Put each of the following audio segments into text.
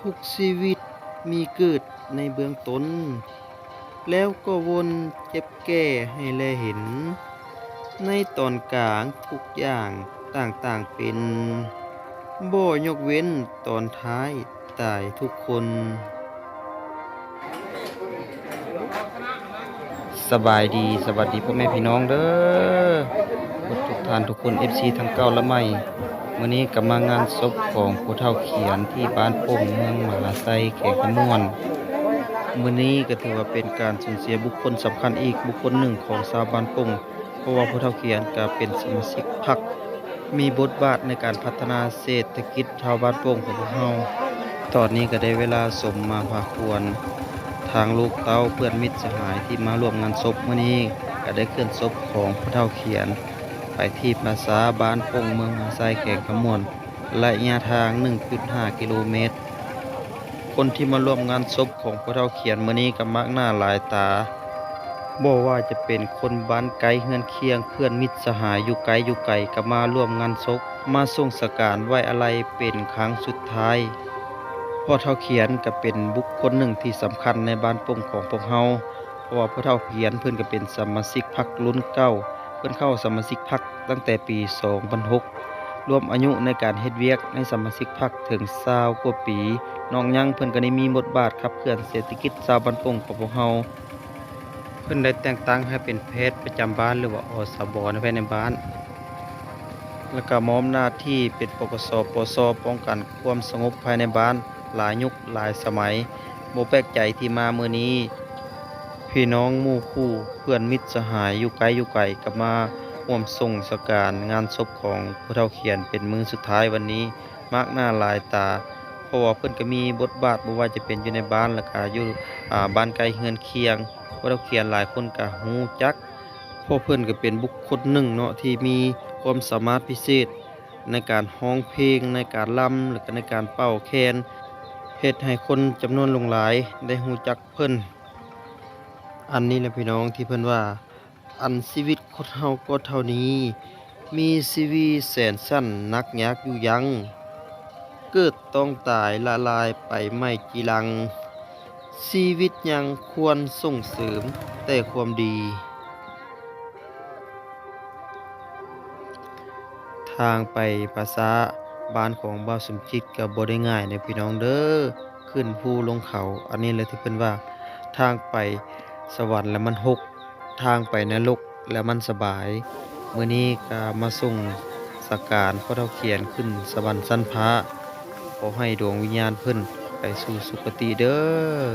ทุกชีวิตมีเกิดในเบื้องต้นแล้วก็วนเจ็บแก่ให้แลเห็นในตอนกลางทุกอย่างต่างๆเป็นบ่ยกเว้นตอนท้ายตายทุกคนสบายดีสวัสดีพ่อแม่พี่น้องเด้อทุกท่านทุกคน FC ทั้งเก่าและใหม่มื้อนี้ก็มางานศพของผู้เฒ่าเขียนที่บ้านโป่งเมืองมหาไซแขกขมวนมื้อนี้ก็ถือว่าเป็นการสูญเสียบุคคลสำคัญอีกบุคคลหนึ่งของชาวบ้านโป่งเพราะว่าผู้เฒ่าเขียนก็เป็นสมาชิกพรรคมีบทบาทในการพัฒนาเศรษฐกิจชาวบ้านโป่งของพวกเราตอนนี้ก็ได้เวลาสมมาพาควรทางลูกเต้าเพื่อนมิตรสหายที่มาร่วมงานศพมื้อนี้ก็ได้เคลื่อนศพของผู้เฒ่าเขียนไปที่ปราสาทบ้านโป่งเมืองมหาไซแขกขมวนระยะทาง 1.5 กิโลเมตรคนที่มาร่วมงานศพของผู้เฒ่าเขียนมื้อนี้ก็มักหน้าหลายตาบ่ว่าจะเป็นคนบ้านไกลเฮือนเคียงเพื่อนมิตรสหายอยู่ไกลก็มาร่วมงานศพมาส่งสักการไว้อาลัยเป็นครั้งสุดท้ายพ่อเฒ่าเขียนก็เป็นบุคคลหนึ่งที่สำคัญในบ้านโป่งของพวกเราเพราะว่าพ่อเฒ่าเขียนเพิ่นก็เป็นสมาชิกพรรครุ่นเก้าเพิ่นเข้าสมาชิกพรรคตั้งแต่ปี 2006รวมอายุในการเฮ็ดเวียกในสมาชิกพรรคถึง20กว่าปีน้องยังเพิ่นก็ได้มีบทบาทขับเคลื่อนเศรษฐกิจชาวบ้านโป่งของพวกเราเพิ่นได้แต่งตั้งให้เป็นแพทย์ประจำบ้านหรือว่าอสบในภายในบ้านแล้วก็มอบหน้าที่เป็นปกสปสป้องกันความสงบภายในบ้านหลายยุคหลายสมัยบ่แปลกใจที่มามื้อนี้พี่น้องหมู่คู่เพื่อนมิตรสหายอยู่ไกลก็มาร่วมส่งสการงานศพของผู้เฒ่าเขียนเป็นมื้อสุดท้ายวันนี้มากหน้าหลายตาเพราะว่าเพิ่นก็มีบทบาทบ่ว่าจะเป็นอยู่ในบ้านแล้วก็อยู่บ้านไกลเฮือนเคียงผู้เฒ่าเขียนหลายคนก็ฮู้จักเพราะเพิ่นก็เป็นบุคคลหนึ่งเนาะที่มีความสามารถพิเศษในการร้องเพลงในการรำแล้วก็ในการเป่าแคนเฮ็ดให้คนจำนวนหลงหลายได้ฮู้จักเพิ่นอันนี้แหละพี่น้องที่เพิ่นว่าอันชีวิตคนเฮาก็เท่านี้มีชีวิตแสนสั้นนักยากอยู่ยังเกิดต้องตายละลายไปไม่กี่ลังชีวิตยังควรส่งเสริมแต่ความดีทางไปปราสาทบ้านของบ่าวสมจิตก็บ่ได้ง่ายเด้อพี่น้องเด้อขึ้นภูลงเขาอันนี้เลยที่เพิ่นว่าทางไปสวรรค์แล้วมันหกทางไปนรกแล้วมันสบายมื้อนี้ก็มาส่งสักการพ่อเฒ่าเขียนขึ้นสวรรค์ชั้นฟ้าขอให้ดวงวิญญาณเพิ่นไปสู่สุคติเด้อ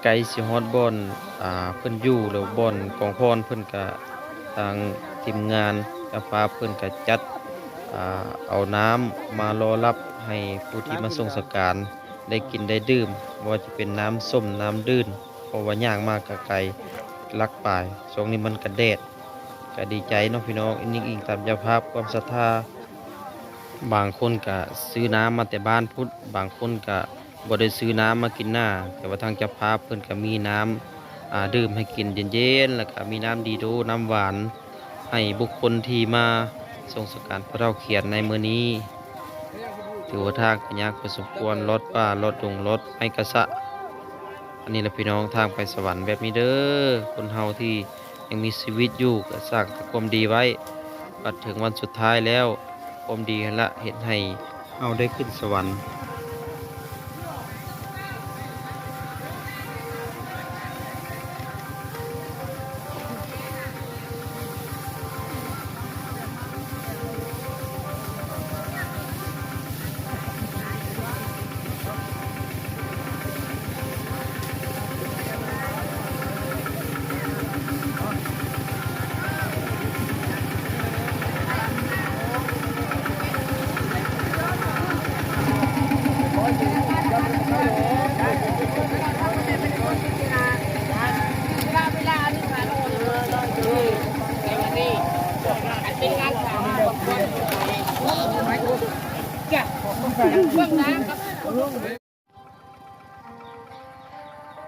ไกลสิฮอดบ่อนเพิ่นอยู่แล้วบ่อนกองพรเพิ่นก็ทางทีมงานเจ้าฟ้าเพิ่นก็จัดเอาน้ำมารอรับให้ผู้ที่มาส่งสักการได้กินได้ดื่มบ่ว่าจะเป็นน้ำส้มน้ำดื่นเพราะว่าย่างมากก็ไกลลักป่ายช่วงนี้มันก็แดดก็ดีใจเนาะพี่น้องอิงตามเจ้าภาพความศรัทธาบางคนก็ซื้อน้ำมาแต่บ้านพุทธบางคนก็บ่ได้ซื้อน้ำมากินหน้าแต่ว่าทางเจ้าภาพเพิ่นก็มีน้ำดื่มให้กินเย็นๆแล้วก็มีน้ำดีโดน้ำหวานให้บุคคลที่มาส่งสักการพระเฒ่าเขียนในมื้อนี้ถือว่าทางก็ยากพอสมควรรถป่ารถดงรถให้กระสะอันนี้แหละพี่น้องทางไปสวรรค์แบบนี้เด้อคนเฮาที่ยังมีชีวิตอยู่ก็สร้างแต่ความดีไว้บัดถึงวันสุดท้ายแล้วความดีนั่นละเฮ็ดให้เฮาได้ขึ้นสวรรค์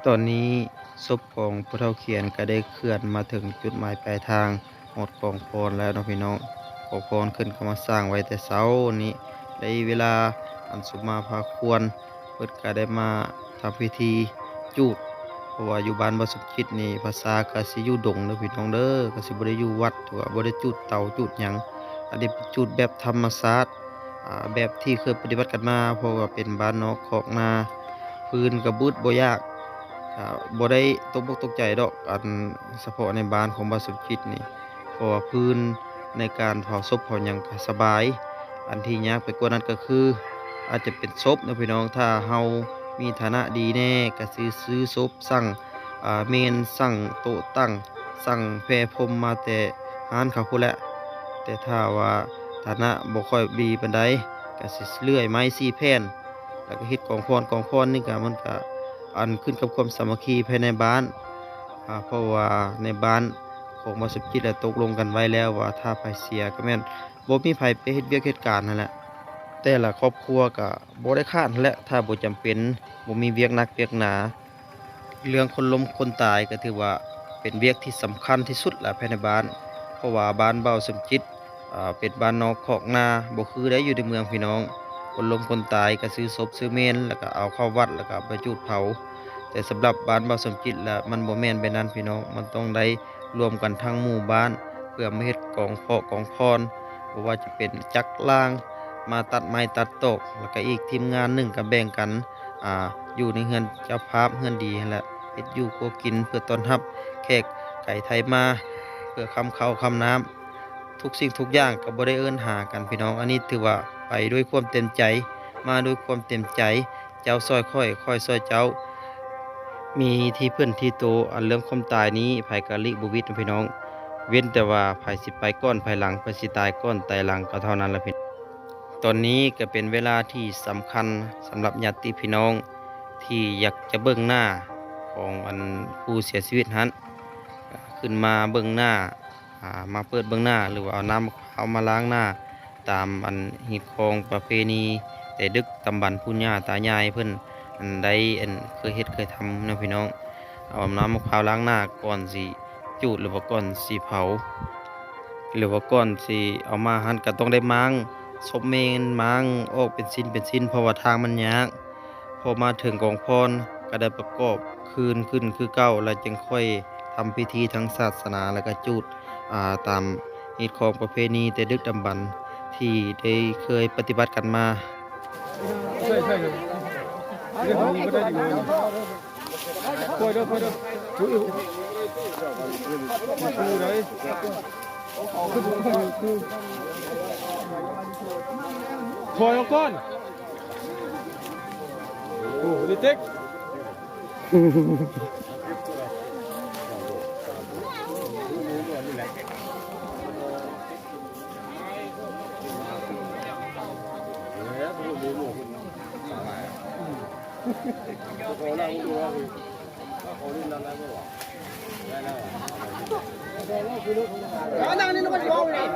ตอนนี้ศพของผู้เฒ่าเขียนก็ได้เคลื่อนมาถึงจุดหมายปลายทางหมดกองพรแล้วเนาะพี่น้องกองพรขึ้นก็มาสร้างไว้แต่เช้านี้ได้เวลา อันสุมาพาควรเพิ่นก็ได้มาทำพิธีจูดเพราะว่าอยู่บ้านบ่สมคิดนี่ภาษาก็สิอยู่ดงเด้อพี่น้องเด้อก็สิบ่ได้อยู่วัดหรือว่าบ่ได้จูดเตาจูดหยังอันนี้เป็นจูดแบบธรรมชาติแบบที่เคยปฏิบัติกันมาเพราะว่าเป็นบ้านนอกคอกนาพื้นก็บึดบ่ยากบ่ได้ตกบกตกใจดอกอันเฉพาะในบ้านของบ่สมคิดนี่เพราะว่าพื้นในการเผาศพเผาหยังก็สบาย อันที่ยากไปกว่านั้นก็คืออาจจะเป็นศพนะพี่น้องถ้าเฮามีฐานะดีแน่ก็ซื้อศพสั่งเมนสั่งโต๊ะตั้งสั่งแพรพรมมาแต่ร้านเขาพู้นแหละแต่ถ้าว่าฐานะบ่ค่อยดีปานใดก็สิเลื่อยไม้สี่แผ่นแล้วก็เฮ็ดกองพรนี่ก็มันก็อันขึ้นกับความสามัคคีภายในบ้านเพราะว่าในบ้านของบ่สมคิดแล้วตกลงกันไว้แล้วว่าถ้าไผเสียก็แม่น บ่มีไผไปเฮ็ดเวียกเฮ็ดการนั่นแหละแต่ละครอบครัวก็บ่ได้ค้านนั่นแหละถ้าบ่จำเป็นบ่มีเวียกหนักเวียกหนาเรื่องคนล้มคนตายก็ถือว่าเป็นเวียกที่สำคัญที่สุดแหละภายในบ้านเพราะว่าบ้านเบาสมจิตเป็นบ้านนอกคอกนาบ่คือได้อยู่ในเมืองพี่น้องคนล้มคนตายก็ซื้อศพซื้อเมนแล้วก็เอาเข้าวัดแล้วก็ไปจุดเผาแต่สำหรับบ้านเบาสมจิตแล้วมันบ่แม่นแบบนั้นพี่น้องมันต้องได้รวมกันทั้งหมู่บ้านเพื่อมาเฮ็ดกองเพาะกองพร เพราะว่าจะเป็นจักรล่างมาตัดไม้ตัดตอกแล้วก็อีกทีมงานหนึ่งก็แบ่งกันอ่าอยู่ในเฮือนเจ้าภาพเฮือนดีนั่นแหละเฮ็ดอยู่ก็กินเพื่อต้อนรับแขกไก่ไทยมาเพื่อคำข้าวคำน้ำทุกสิ่งทุกอย่างก็บ่ได้เอิ้นหากันพี่น้องอันนี้ถือว่าไปด้วยความเต็มใจมาด้วยความเต็มใจเจ้าซอยค่อยซอยเจ้ามีที่เพื่อนที่โตอันเรื่องความตายนี้ไผก็ลิบ่วิตนะพี่น้อง เว้นแต่ว่าไผสิไปก่อนไผหลังไผสิตายก่อนตายหลังก็เท่านั้นละพี่ตอนนี้ก็เป็นเวลาที่สำคัญสำหรับญาติพี่น้องที่อยากจะเบิ่งหน้าของอันผู้เสียชีวิตนั้นขึ้นมาเบิ่งหน้ามาเปิดเบิ่งหน้าหรือว่าเอาน้ำเอามาล้างหน้าตามอันฮิตของประเพณีแต่ดึกตำบันปู่ย่าตายายเพิ่นอันใดอันเคยเฮ็ดเคยทำนะพี่น้องเอาน้ำมะพร้าวล้างหน้าก่อนสิ จูดหรือว่าก่อนสีเผาหรือว่าก่อนสีเอามาหั่นก็ต้องได้ม้างศพเมนม้างออกเป็นชิ้นเพราะว่าทางมันยากพอมาถึงกองพรก็ได้ประกอบคืนขึ้นคือเก่าแล้วจึงค่อยทำพิธีทางศาสนาแล้วก็จูดตามฮีตของประเพณีแต่ดึกดำบรรพ์ที่ได้เคยปฏิบัติกันมาใช่ใช่ครับเรื่องนี้ก็ได้ดีเลยคอยเด้อคอยเด้อคือไหนคือคอยเอาก้อนโอ้ลิเต็กนั่งนี่มันมองเลย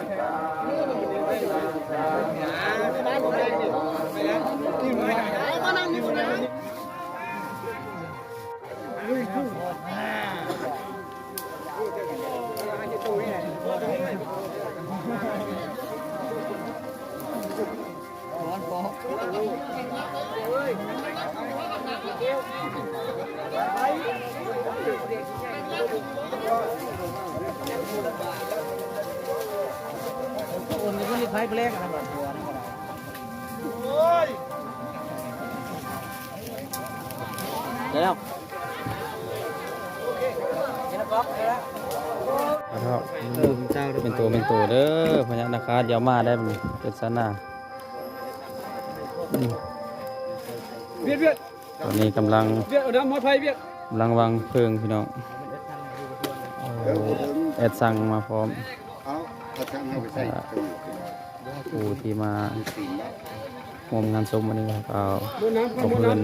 มานั่งนี่คนนี้คนนี้มันมีไพ่แรกนะแบบตัวนี่ก็ได้แล้วครับเป็นตัวเด้อพญานาคาเดี๋ยวมาได้เป็นซะหน้าเบียดเบียดตอนนี้กำลังเอาน้ำมอไฟเบียดวางเพลิงพี่น้องแอดสั่งมาพร้อมผู้ที่มาร่วมงานศพวันนี้ครับเอาเพลิ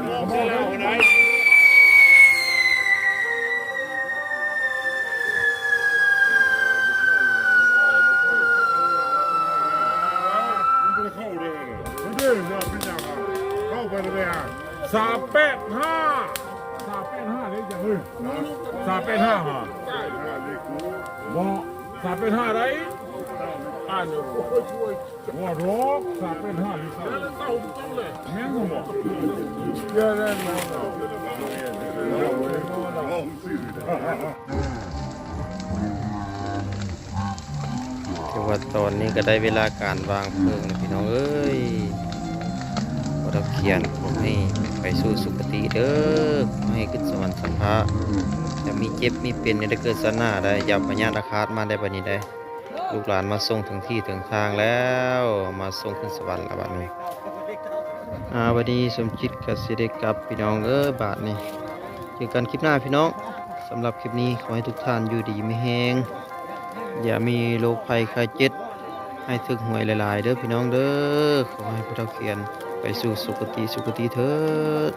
ง ไปเลยอ่ะ385เลยจังเลย385ฮะบอก385ไรอ่านอยู่ว่ารอก385ลิตรแม่งกูบอกเยอะเลยนะ แต่ว่าตอนนี้ก็ได้เวลาการวางเพลิงแล้วพี่น้องเอ้ยพอเราเขียนขอให้ไปสู่สุคติเด้อขอให้ขึ้นสวรรค์สัมภะจะมีเจ็บมีเป็นเนี่ยได้เกิดสนาได้อยาพญานาคาตมาได้บัดนี้ได้ลูกหลานมาส่งถึงที่ถึงทางแล้วมาส่งขึ้นสวรรค์แล้วบัดนี้บัดนี้สมจิตกับสิได้กลับพี่น้องเอ้ยบาดนี้เจอกันคลิปหน้าพี่น้องสำหรับคลิปนี้ขอให้ทุกท่านอยู่ดีมีแฮงอย่ามีโรคภัยไข้เจ็บให้ถึกหวยหลายๆเด้อพี่น้องเด้อขอให้พระเจ้าเขียนไปสู่สุคติเถิด